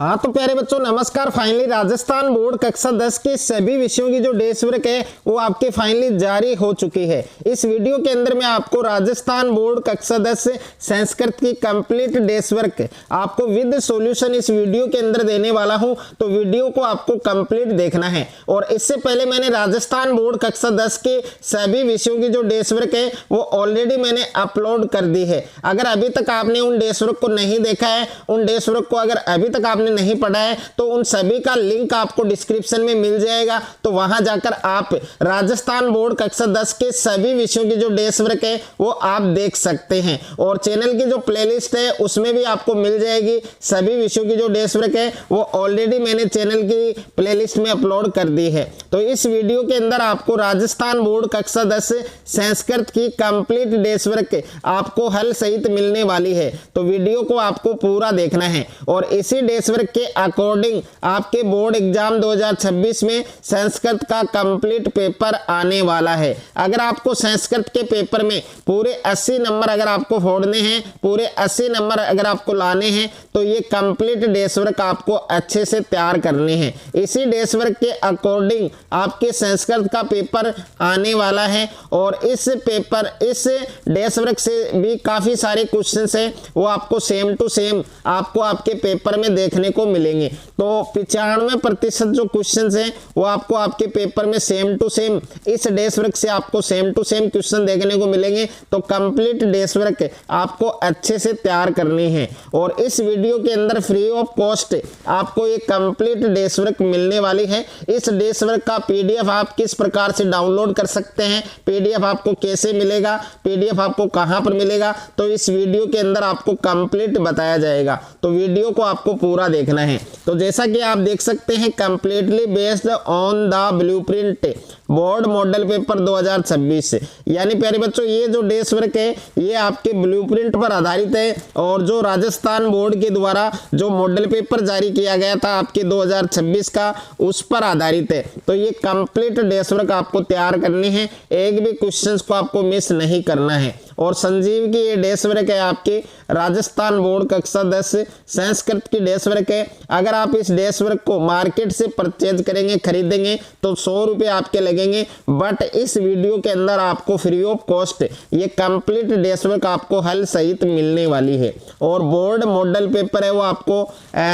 हाँ तो प्यारे बच्चों नमस्कार। फाइनली राजस्थान बोर्ड कक्षा 10 के सभी विषयों की जो डेस्क वर्क है वो आपके फाइनली जारी हो चुकी है। इस वीडियो के अंदर मैं आपको राजस्थान बोर्ड कक्षा 10 से संस्कृत की कंप्लीट डेस्क वर्क आपको विद सॉल्यूशन इस वीडियो के अंदर देने वाला हूं, तो वीडियो को आपको कंप्लीट देखना है। और इससे पहले मैंने राजस्थान बोर्ड कक्षा 10 के सभी विषयों की जो डेस्क वर्क है वो ऑलरेडी मैंने अपलोड कर दी है। अगर अभी तक आपने उन डेस्क वर्क को नहीं देखा है, उन डेस्क वर्क को अगर अभी तक आपने नहीं पढ़ा है तो उन सभी का लिंक आपको डिस्क्रिप्शन में मिल जाएगा। तो वहां जाकर आप राजस्थान बोर्ड कक्षा 10 के सभी विषयों की जो डेस्क वर्क है वो आप देख सकते हैं। और चैनल की जो प्लेलिस्ट है उसमें भी आपको मिल जाएगी सभी विषयों की जो डेस्क वर्क है वो ऑलरेडी मैंने चैनल की प्लेलिस्ट में अपलोड कर दी है। तो इस वीडियो के अंदर आपको राजस्थान बोर्ड कक्षा 10 संस्कृत की कंप्लीट डेस्क वर्क आपको हल सहित मिलने वाली है। तो वीडियो को आपको पूरा देखना है और इसी डेस्क वर्क के अकॉर्डिंग आपके बोर्ड एग्जाम 2026 में संस्कृत का कंप्लीट पेपर आने वाला है। अगर आपको संस्कृत के पेपर में पूरे 80 नंबर अगर आपको फोड़ने हैं, पूरे 80 नंबर अगर आपको लाने हैं तो ये कंप्लीट डेस्क वर्क आपको अच्छे से तैयार करने हैं। इसी डेस्क वर्क के अकॉर्डिंग आपके संस्कृत का पेपर आने वाला है और इस डेस्क वर्क से भी काफी सारे क्वेश्चंस हैं वो आपको सेम टू सेम आपको आपके पेपर में देखने को मिलेंगे। तो 95% जो क्वेश्चंस हैं वो आपको आपके पेपर में सेम टू सेम इस डेस्क वर्क से आपको सेम टू सेम क्वेश्चन देखने को मिलेंगे। तो कंप्लीट डेस्क वर्क आपको अच्छे से तैयार करनी है और इस वीडियो के अंदर फ्री ऑफ कॉस्ट आपको ये कंप्लीट डेस्क वर्क मिलने वाली है। इस डेस्क वर्क का पीडीएफ आप किस प्रकार से डाउनलोड कर सकते हैं, पीडीएफ आपको कैसे मिलेगा, पीडीएफ आपको कहां पर मिलेगा, तो इस वीडियो के अंदर आपको कंप्लीट बताया जाएगा। तो वीडियो को आपको पूरा देखना है। तो जैसा कि आप देख सकते हैं completely based on the blueprint board model paper 2026 यानी प्यारे बच्चों ये जो डेस्क वर्क है ये आपके ब्लूप्रिंट पर आधारित है और जो राजस्थान बोर्ड के द्वारा जो मॉडल पेपर जारी किया गया था आपके 2026 का उस पर आधारित है। तो ये कंप्लीट डेस्क वर्क आपको तैयार करनी है, एक भी क्वेश्चंस को आपको मिस नहीं करना है। और संजीव की ये डेस्क वर्क है आपकी राजस्थान बोर्ड कक्षा 10 संस्कृत की डेस्क वर्क है। अगर आप इस डेस्क वर्क को मार्केट से परचेज करेंगे, खरीदेंगे तो 100 रुपये आपके लगेंगे, बट इस वीडियो के अंदर आपको फ्री ऑफ कॉस्ट ये कंप्लीट डेस्क वर्क आपको हल सहित मिलने वाली है। और बोर्ड मॉडल पेपर है वो आपको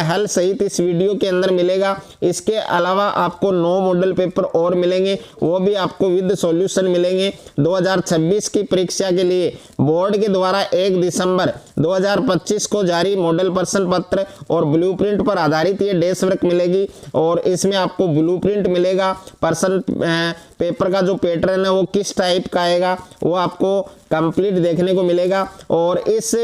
हल सहित इस वीडियो के अंदर मिलेगा। इसके अलावा आपको 9 मॉडल पेपर और मिलेंगे, वो भी आपको विद सॉल्यूशन मिलेंगे। 2026 की परीक्षा के लिए बोर्ड के द्वारा 1 दिसंबर 2025 को जारी मॉडल प्रश्न पत्र और ब्लूप्रिंट पर आधारित ये डेस्क वर्क मिलेगी। और इसमें आपको ब्लूप्रिंट मिलेगा, प्रश्न पेपर का जो पैटर्न है वो किस टाइप का आएगा वो आपको कंप्लीट देखने को मिलेगा। और इस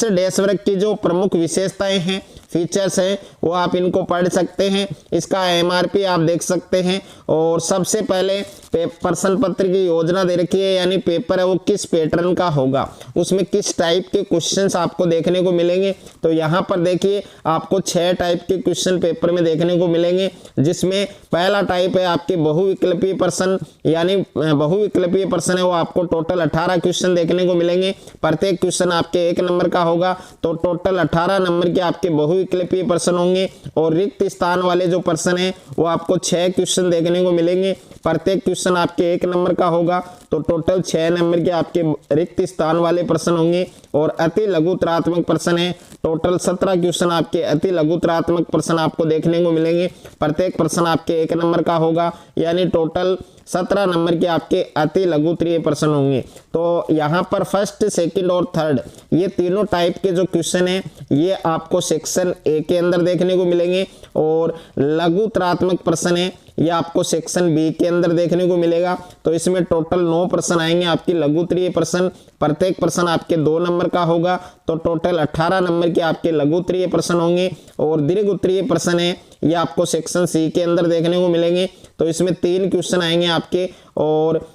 डेस्क वर्क की जो प्रमुख विशेषताएं हैं, फीचर्स हैं वो आप इनको पढ़ सकते हैं। इसका एमआरपी आप देख सकते हैं। और सबसे पहले प्रश्न पत्र की योजना दे रखी है, यानी पेपर है वो किस पैटर्न का होगा, उसमें किस टाइप के क्वेश्चंस आपको देखने को मिलेंगे। तो यहाँ पर देखिए आपको 6 टाइप के क्वेश्चन पेपर में देखने को मिलेंगे, जिसमें पहला टाइप है आपके बहुविकल्पीय प्रश्न, यानी बहुविकल्पीय प्रश्न है वो आपको टोटल 18 क्वेश्चन देखने को मिलेंगे। प्रत्येक क्वेश्चन आपके 1 नंबर का होगा, तो टोटल 18 नंबर के आपके बहुविकल्पीय प्रश्न होंगे। और रिक्त स्थान वाले जो प्रश्न है वो आपको 6 क्वेश्चन देखने को मिलेंगे, प्रत्येक क्वेश्चन आपके 1 नंबर का होगा, तो टोटल 6 नंबर के आपके रिक्त स्थान वाले प्रश्न होंगे। और अति लघुतरात्मक प्रश्न है, टोटल 17 क्वेश्चन आपके अति लघुतरात्मक प्रश्न आपको देखने को मिलेंगे, प्रत्येक प्रश्न आपके 1 नंबर का होगा, यानी टोटल 17 नंबर के आपके अति लघुत्तरीय प्रश्न होंगे। तो यहाँ पर फर्स्ट, सेकंड और थर्ड ये तीनों टाइप के जो क्वेश्चन है ये आपको सेक्शन ए के अंदर देखने को मिलेंगे। और लघुतरात्मक प्रश्न है ये आपको सेक्शन बी के अंदर देखने को मिलेगा। तो इसमें टोटल 9 प्रश्न आएंगे आपकी लघुत्तरीय प्रश्न, प्रत्येक प्रश्न आपके 2 नंबर का होगा, तो टोटल 18 नंबर के आपके लघुत्तरीय प्रश्न होंगे। और दीर्घ उत्तरीय प्रश्न है ये आपको सेक्शन सी के अंदर देखने को मिलेंगे। तो इसमें 3 क्वेश्चन आएंगे आपके और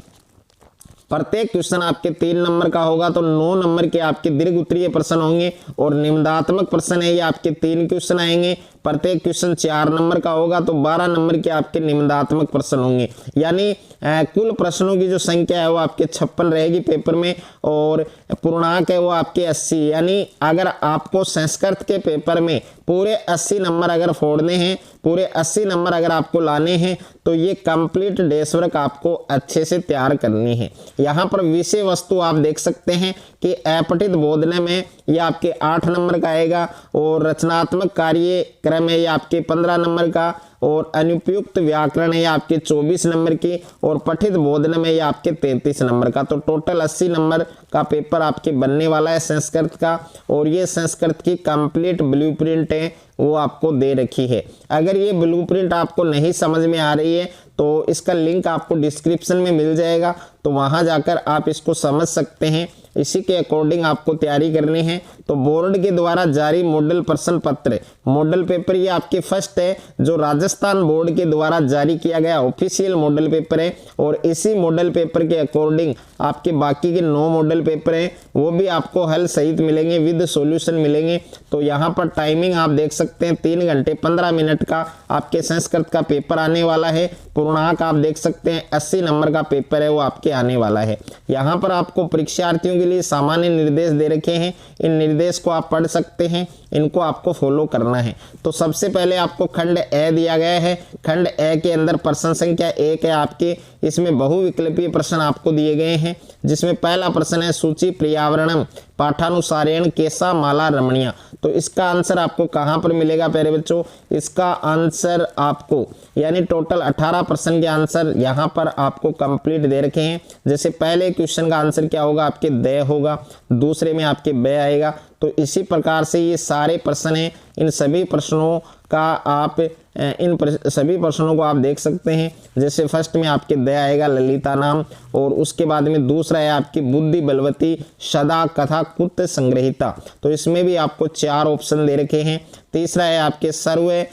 प्रत्येक क्वेश्चन आपके 3 नंबर का होगा, तो 9 नंबर के आपके दीर्घ उत्तरीय प्रश्न होंगे और निबंधात्मक प्रश्न है ये आपके 3 क्वेश्चन आएंगे। प्रत्येक क्वेश्चन 4 नंबर का होगा, तो 12 नंबर के आपके निबंधात्मक प्रश्न होंगे। यानी कुल प्रश्नों की जो संख्या है वो आपके 56 रहेगी पेपर में और पूर्णांक है वो आपके 80। यानी अगर आपको संस्कृत के पेपर में पूरे 80 नंबर अगर फोड़ने हैं, पूरे 80 नंबर अगर आपको लाने हैं, तो ये कंप्लीट डेस वर्क आपको अच्छे से तैयार करनी है। यहाँ पर विषय वस्तु आप देख सकते हैं कि अपठित बोधने में ये आपके 8 नंबर का आएगा और रचनात्मक कार्यक्रम है ये आपके 15 नंबर का और अनुपयुक्त व्याकरण है ये आपके 24 नंबर की और पठित बोधन में ये आपके 33 नंबर का। तो टोटल 80 नंबर का पेपर आपके बनने वाला है संस्कृत का और ये संस्कृत की कंप्लीट ब्लूप्रिंट है वो आपको दे रखी है। अगर ये ब्लूप्रिंट आपको नहीं समझ में आ रही है तो इसका लिंक आपको डिस्क्रिप्शन में मिल जाएगा, तो वहां जाकर आप इसको समझ सकते हैं। इसी के अकॉर्डिंग आपको तैयारी करनी है। तो बोर्ड के द्वारा जारी मॉडल प्रश्न पत्र, मॉडल पेपर ये आपके फर्स्ट है जो राजस्थान बोर्ड के द्वारा जारी किया गया ऑफिशियल मॉडल पेपर है और इसी मॉडल पेपर के अकॉर्डिंग आपके बाकी के 9 मॉडल पेपर हैं वो भी आपको हल सहित मिलेंगे, विद सॉल्यूशन मिलेंगे। तो यहाँ पर टाइमिंग आप देख सकते हैं 3 घंटे 15 मिनट का आपके संस्कृत का पेपर आने वाला है। पूर्णांक आप देख सकते हैं 80 नंबर का पेपर है वो आपके आने वाला है। यहाँ पर आपको परीक्षार्थियों के लिए सामान्य निर्देश दे रखे हैं, इन निर्देश को आप पढ़ सकते हैं, इनको आपको फॉलो करना है। तो सबसे पहले आपको खंड ए दिया गया है। खंड ए के अंदर प्रश्न संख्या 1 है आपके, इसमें बहुविकल्पीय प्रश्न आपको दिए गए हैं जिसमें पहला प्रश्न है सूची पर्यावरणम पाठानुसारेण केसा माला रमणीय। तो इसका आंसर आपको कहाँ पर मिलेगा प्यारे बच्चों, इसका आंसर आपको यानी टोटल 18 प्रश्न के आंसर यहाँ पर आपको कंप्लीट दे रखे हैं। जैसे पहले क्वेश्चन का आंसर क्या होगा आपके दे होगा, दूसरे में आपके बे आएगा। तो इसी प्रकार से ये सारे प्रश्न हैं, इन सभी प्रश्नों का आप सभी प्रश्नों को आप देख सकते हैं। जैसे फर्स्ट में आपके दे आएगा ललिता नाम और उसके बाद में दूसरा है आपकी बुद्धि बलवती सदा कथा कुत संग्रहिता। तो इसमें भी आपको 4 ऑप्शन दे रखे हैं। तीसरा है आपके सर्वे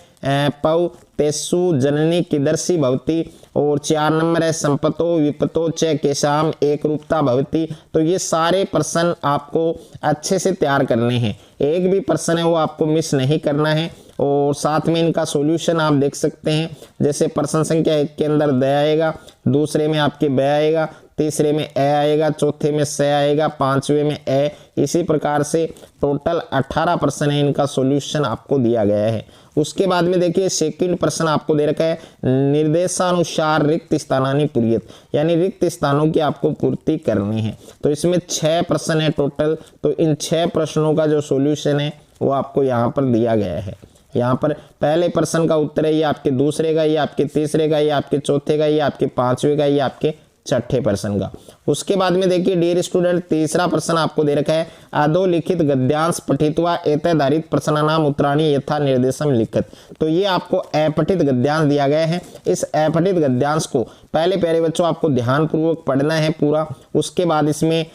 पौ तेसु जननी कीदर्शी भवती और 4 नंबर है संपतो विपतो च केशाम एक रूपता भवती। तो ये सारे प्रश्न आपको अच्छे से तैयार करने हैं, एक भी प्रश्न है वो आपको मिस नहीं करना है और साथ में इनका सॉल्यूशन आप देख सकते हैं। जैसे प्रश्न संख्या 1 के अंदर द आएगा, दूसरे में आपके ब आएगा, तीसरे में ए आएगा, चौथे में स आएगा, 5वें में ए। इसी प्रकार से टोटल 18 प्रश्न है, इनका सॉल्यूशन आपको दिया गया है। उसके बाद में देखिए सेकंड प्रश्न आपको दे रखा है निर्देशानुसार रिक्त स्थानानि पूर्यत, यानी रिक्त स्थानों की आपको पूर्ति करनी है। तो इसमें 6 प्रश्न है टोटल, तो इन 6 प्रश्नों का जो सॉल्यूशन है वो आपको यहाँ पर दिया गया है। यहाँ पर पहले प्रश्न का उत्तर है ये आपके दूसरे का, ये आपके तीसरे का, ये आपके चौथे का, ये आपके 5वें का, ये आपके 6ठे प्रश्न का। उसके बाद में देखिए डियर स्टूडेंट तीसरा प्रश्न आपको दे रखा है अधोलिखित गद्यांश पठित्वा एतदारित प्रश्नानाम उत्तराणि यथा निर्देशम लिखित। तो ये आपको अपठित गद्यांश दिया गया है। इस अपठित गद्यांश को पहले प्यारे बच्चों आपको ध्यानपूर्वक पढ़ना है पूरा। उसके बाद इसमें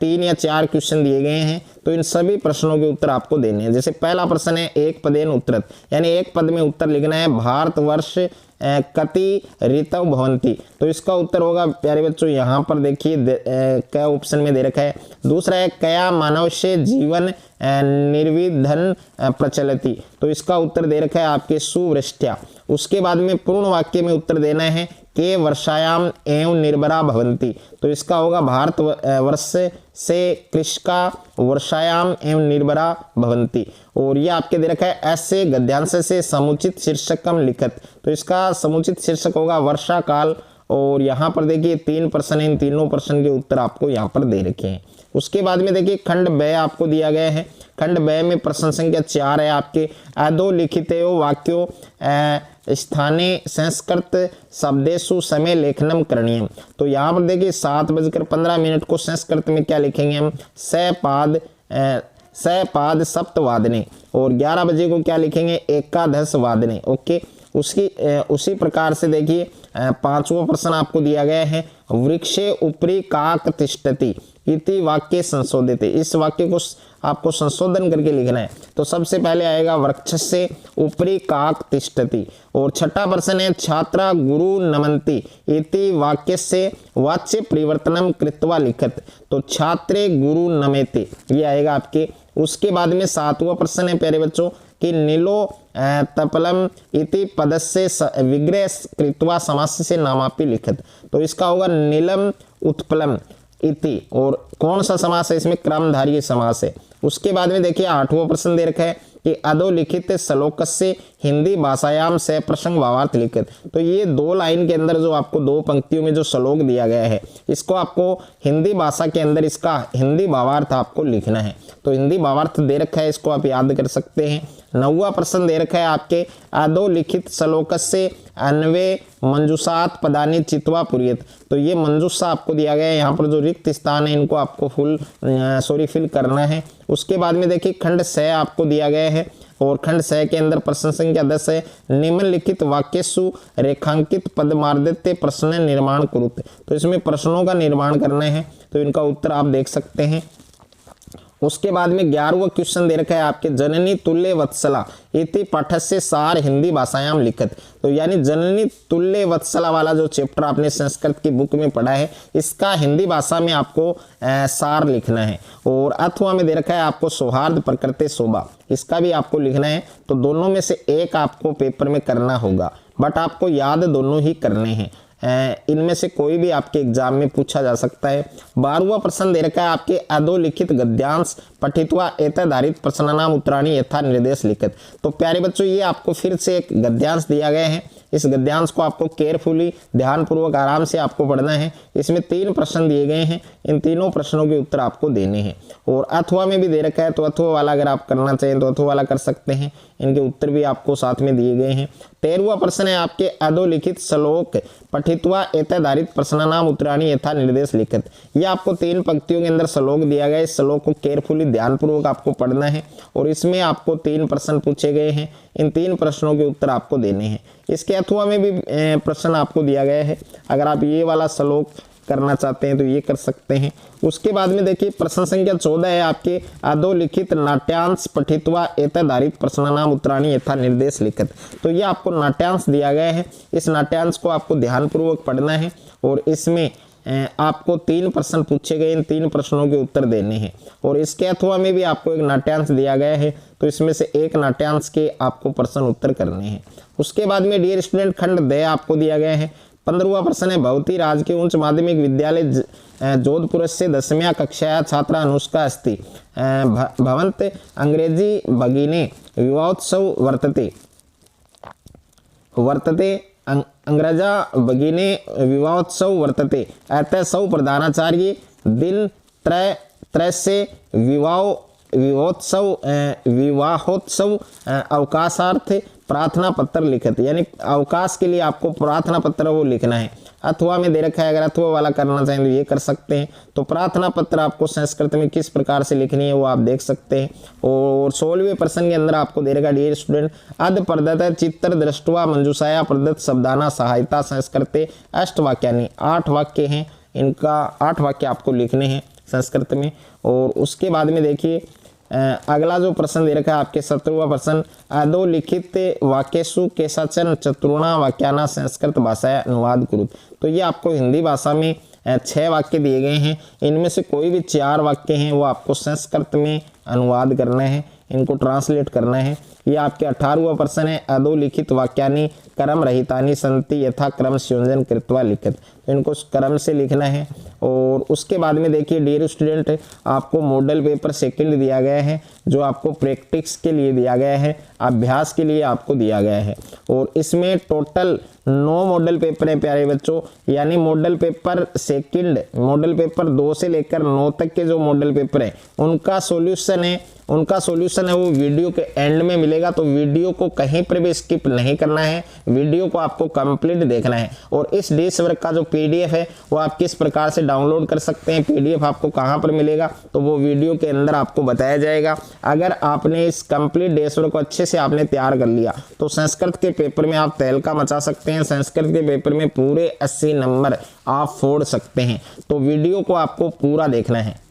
3 या 4 क्वेश्चन दिए गए हैं, तो इन सभी प्रश्नों के उत्तर आपको देने हैं। जैसे पहला प्रश्न है एक पदेन उत्तरत, यानी एक पद में उत्तर लिखना है भारतवर्ष कति ऋतु भवंती। तो इसका उत्तर होगा प्यारे बच्चों यहाँ पर देखिए क्या ऑप्शन में दे रखा है। दूसरा है कया मानव से जीवन निर्विधन प्रचलती। तो इसका उत्तर दे रखा है आपके सुवृष्टया। उसके बाद में पूर्ण वाक्य में उत्तर देना है के वर्षायाम एवं निर्भरा भवंती। तो इसका होगा भारत वर्ष से कृषका वर्षायाम एवं निर्भरा भवंती। और ये आपके दे रखा है ऐसे गद्यांश से समुचित शीर्षकम लिखत। तो इसका समुचित शीर्षक होगा वर्षा काल। और यहाँ पर देखिए 3 प्रश्न, इन तीनों प्रश्न के उत्तर आपको यहाँ पर दे रखे हैं। उसके बाद में देखिए खंड ब आपको दिया गया है। खंड ब में प्रश्न संख्या 4 है आपके अधोलिखितो वाक्यो स्थाने संस्कृत शब्देषु समय लेखनम करणीयम। तो यहाँ पर देखिए 7:15 को संस्कृत में क्या लिखेंगे हम सपाद सप्तवादने और 11 बजे को क्या लिखेंगे एकादश वादने। ओके, उसी प्रकार से देखिए 5वां प्रश्न आपको दिया गया है वृक्षे ऊपरी काक तिष्ठति। इति वाक्य संशोधित। इस वाक्य को आपको संशोधन करके लिखना है। तो सबसे पहले आएगा वृक्षस्य उपरि काक तिष्ठति। और छठा प्रश्न है छात्रा गुरु नमन्ति इति वाक्यस्य वाच्य परिवर्तनम कृत्वा लिखत। तो छात्रे गुरु नमेति ये आएगा आपके। उसके बाद में सातवां प्रश्न है प्यारे बच्चों कि नीलो तपलम इति पदस्य विग्रह कृत्वा समास से नामापि लिखत। तो इसका होगा नीलम उत्पलम इति। और कौन सा समास है इसमें? क्रमधारय समास है। उसके बाद में देखिए आठवां प्रश्न दे रखा है कि अधोलिखित श्लोकस्य हिंदी भाषायाम से प्रसंग भावार्थ लिखित। तो ये 2 लाइन के अंदर जो आपको 2 पंक्तियों में जो श्लोक दिया गया है इसको आपको हिंदी भाषा के अंदर इसका हिंदी भावार्थ आपको लिखना है। तो हिंदी भावार्थ दे रखा है, इसको आप याद कर सकते हैं। 9वां प्रश्न दे रखा है आपके अधोलिखित श्लोकस्य अन्वे मंजूषात पदानी चित्वा पुरियत। तो ये मंजूषा आपको दिया गया है, यहाँ पर जो रिक्त स्थान है इनको आपको फिल करना है। उसके बाद में देखिए खंड 6 आपको दिया गया है और खंड 6 के अंदर प्रश्न संख्या 10 है निम्नलिखित वाक्यसु रेखांकित पदमार्दित्य प्रश्न निर्माण कुरुत। तो इसमें प्रश्नों का निर्माण करना है, तो इनका उत्तर आप देख सकते हैं। उसके बाद में 11वां क्वेश्चन दे रखा है आपके जननी तुल्य वत्सला इति पाठस्य सार हिंदी भाषायाम लिखत। तो यानी जननी तुल्य वत्सला वाला जो चैप्टर आपने संस्कृत की बुक में पढ़ा है इसका हिंदी भाषा में आपको सार लिखना है। और अथवा में दे रखा है आपको सौहार्द प्रकृति शोभा, इसका भी आपको लिखना है। तो दोनों में से एक आपको पेपर में करना होगा, बट आपको याद दोनों ही करने हैं। इनमें से कोई भी आपके एग्जाम में पूछा जा सकता है। 12वां प्रश्न दे रखा है आपके अधोलिखित गद्यांश पठित्वा एतदारित प्रश्नानाम उत्तराणी यथा निर्देश लिखित। तो प्यारे बच्चों ये आपको फिर से एक गद्यांश दिया गया है। इस गद्यांश को आपको केयरफुली ध्यानपूर्वक आराम से आपको पढ़ना है। इसमें 3 प्रश्न दिए गए हैं, इन तीनों प्रश्नों के उत्तर आपको देने हैं। और अथवा में भी दे रखा है, तो अथवा वाला अगर आप करना चाहें तो अथवा वाला कर सकते हैं, इनके उत्तर भी आपको साथ में दिए गए हैं। 13वां प्रश्न है आपके अधोलिखित श्लोक पठित्वा एतदारित प्रश्नानाम उत्तराणी यथा निर्देश लिखित। ये आपको 3 पंक्तियों के अंदर श्लोक दिया गया है, इस श्लोक को केयरफुली ध्यानपूर्वक आपको पढ़ना है और इसमें आपको 3 प्रश्न पूछे गए हैं, इन 3 प्रश्नों के उत्तर आपको देने हैं। इसके अथवा में भी प्रश्न आपको दिया गया है, अगर आप ये वाला श्लोक करना चाहते हैं तो ये कर सकते हैं। उसके बाद में देखिए प्रश्न संख्या 14 है आपके अधोलिखित नाट्यांश पठित्वा एतदारित प्रश्नानाम उत्तराणी यथा निर्देश लिखित। तो ये आपको नाट्यांश दिया गया है, इस नाट्यांश को आपको ध्यानपूर्वक पढ़ना है और इसमें आपको 3 प्रश्न पूछे गए, इन 3 प्रश्नों के उत्तर देने हैं। और इसके अथवा में भी आपको एक नाट्यांश दिया गया है, तो इसमें से एक नाट्यांश के आपको प्रश्न उत्तर करने हैं। उसके बाद में डियर स्टूडेंट खंड 2 आपको दिया गया है। 15वां प्रश्न है भवती राजकीय उच्च माध्यमिक विद्यालय जोधपुर से 10वीं कक्षा छात्रा अनुष्का अस्ति भवंत अंग्रेजी भगिनी विवाहोत्सव वर्तते अंग्रेजा भगिनी विवाहोत्सव वर्तते अतः सौ प्रधानाचार्य दिन त्रय से विवाहोत्सव अवकाशार्थ प्रार्थना पत्र लिखित। यानी अवकाश के लिए आपको प्रार्थना पत्र वो लिखना है। अथवा में दे रखा है, अगर अथवा वाला करना चाहें तो ये कर सकते हैं। तो प्रार्थना पत्र आपको संस्कृत में किस प्रकार से लिखनी है वो आप देख सकते हैं। और 16वें प्रश्न के अंदर आपको दे रखा डियर स्टूडेंट अध प्रदत्त चित्र दृष्टवा मंजूषाया प्रदत्त शब्दाना सहायता संस्कृते अष्टवाक्यानि 8 वाक्य हैं, इनका 8 वाक्य आपको लिखने हैं संस्कृत में। और उसके बाद में देखिए अगला जो प्रश्न दे रखा है आपके 17वां प्रश्न अधोलिखित वाक्यसु केशाचन चतुर्णा वाक्याना संस्कृत भाषा अनुवाद कुरुत। तो ये आपको हिंदी भाषा में 6 वाक्य दिए गए हैं, इनमें से कोई भी 4 वाक्य हैं वो आपको संस्कृत में अनुवाद करना है, इनको ट्रांसलेट करना है। ये आपके 18वां प्रश्न है अधोलिखित वाक्यानि क्रम रहितानि संति यथा क्रम संयोजन कृत्वा लिखित। तो इनको क्रम से लिखना है। और उसके बाद में देखिए डियर स्टूडेंट आपको मॉडल पेपर 2 दिया गया है, जो आपको प्रैक्टिस के लिए दिया गया है, अभ्यास के लिए आपको दिया गया है। और इसमें टोटल 9 मॉडल पेपर हैं प्यारे बच्चों। यानी मॉडल पेपर 2 मॉडल पेपर 2 से लेकर 9 तक के जो मॉडल पेपर हैं उनका सॉल्यूशन है वो वीडियो के एंड में मिलेगा। तो वीडियो को कहीं पर भी स्किप नहीं करना है, वीडियो को आपको कंप्लीट देखना है। और इस डेस वर्क का जो पीडीएफ है वो आप किस प्रकार से डाउनलोड कर सकते हैं, पीडीएफ आपको कहां पर मिलेगा, तो वो वीडियो के अंदर आपको बताया जाएगा। अगर आपने इस कंप्लीट डेस वर्क को अच्छे से आपने तैयार कर लिया तो संस्कृत के पेपर में आप तहलका मचा सकते हैं। संस्कृत के पेपर में पूरे 80 नंबर आप फोड़ सकते हैं। तो वीडियो को आपको पूरा देखना है।